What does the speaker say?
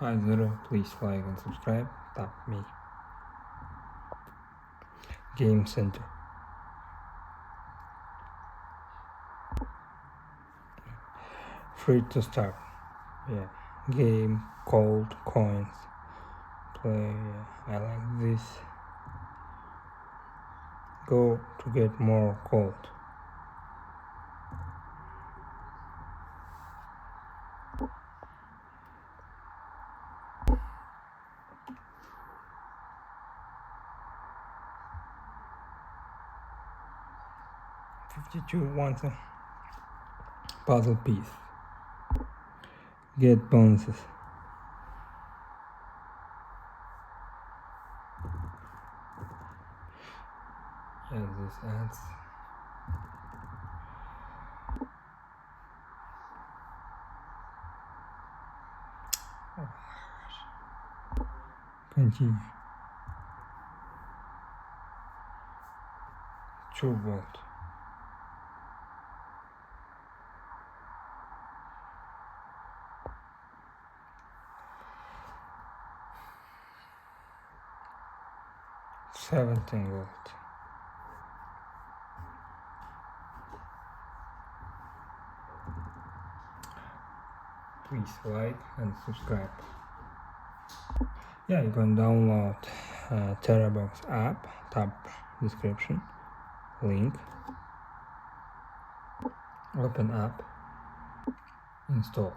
Hi Zero, please like and subscribe. Tap me. Game Center. Free to start. Yeah. Game, gold, coins. Play. I like this. Go to get more gold. $52 wants a puzzle piece. Get bonuses. Yeah, this adds. Continue. 2 volt. $17. Please like and subscribe. Yeah, you can download TeraBox app. Tap description link. Open app. Install.